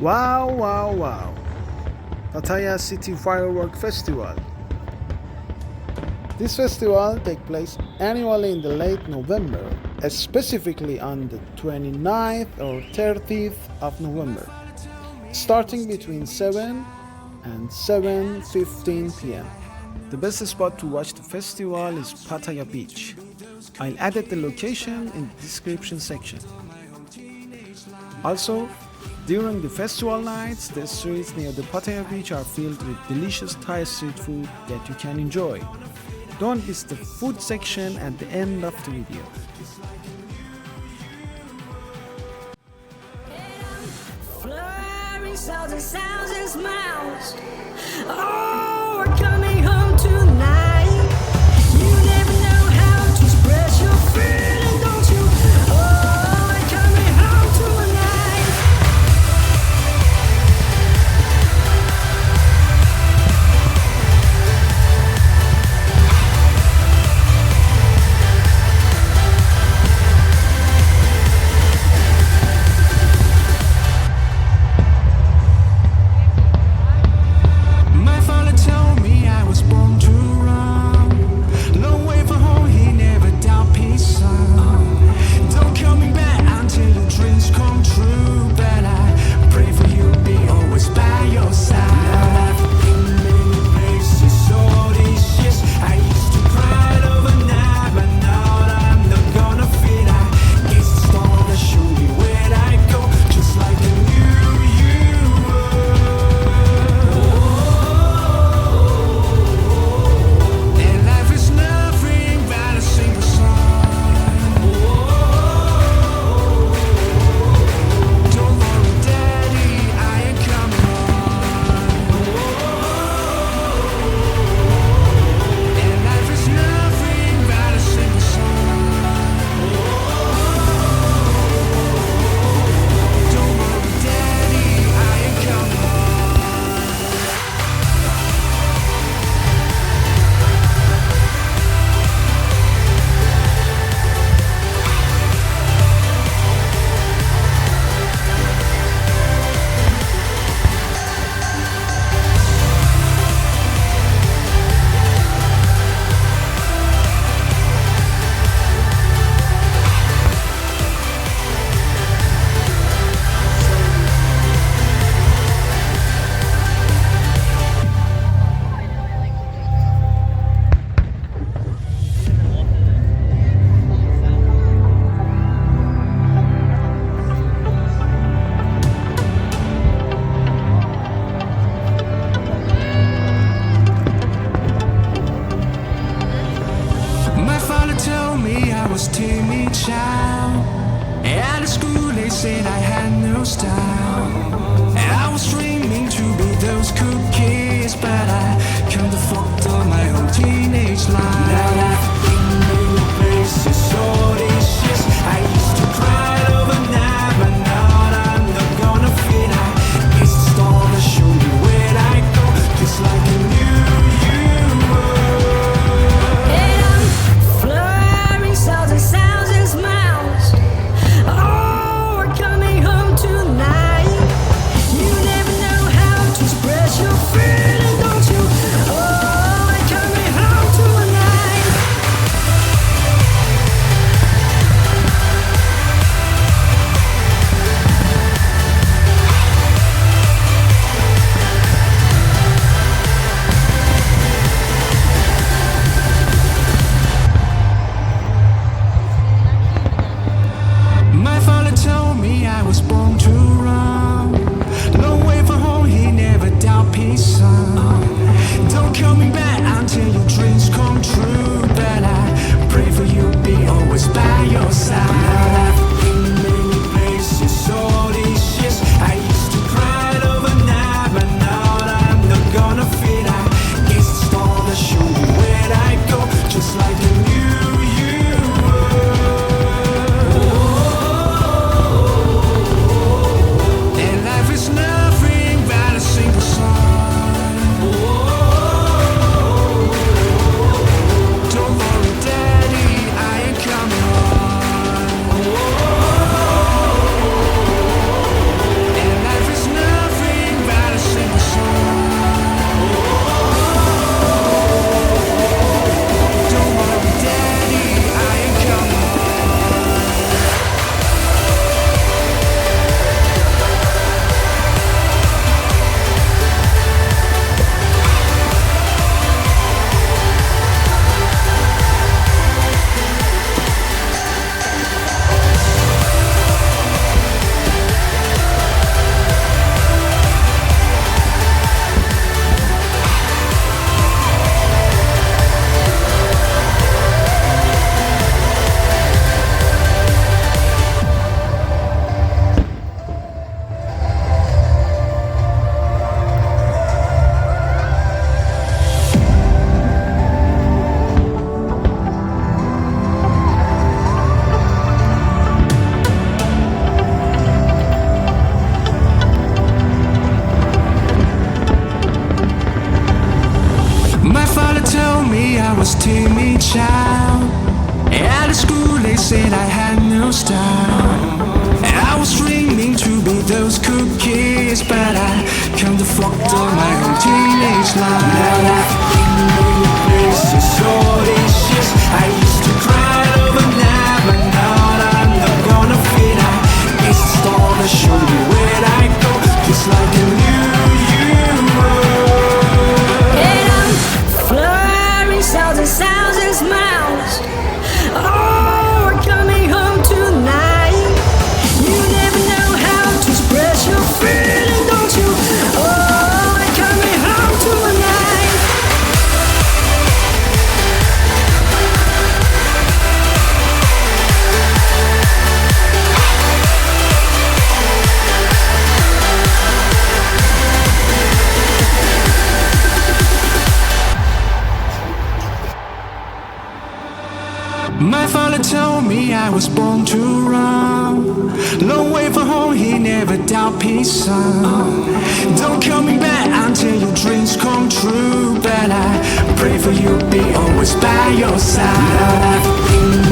Wow, wow, wow. Pattaya City Firework Festival. This festival takes place annually in the late November, specifically on the 29th or 30th of November, starting between 7 and 7:15 p.m. The best spot to watch the festival is Pattaya Beach. I'll add the location in the description section. Also, during the festival nights, the streets near the Pattaya beach are filled with delicious Thai street food that you can enjoy. Don't miss the food section at the end of the video. Flurry sounds and sounds and smiles. Oh, we're coming home tonight. You never know how to express your feeling, don't you? Oh, we're coming home tonight. My fucked up my whole teenage life. Now I've been in places, all these years I used to cry overnight, but now I'm not gonna fit out. It's the star that show me where I go, just like a new you. And I'm flying south and sounds and smiles. Oh, we're coming home tonight. You never know how to express your feeling, don't you? Oh, we're coming home tonight. My father told me I was born to run. Long way from home, he never doubt peace, son. Don't call me back until your dreams come true. But I pray for you, be always by your side. I've been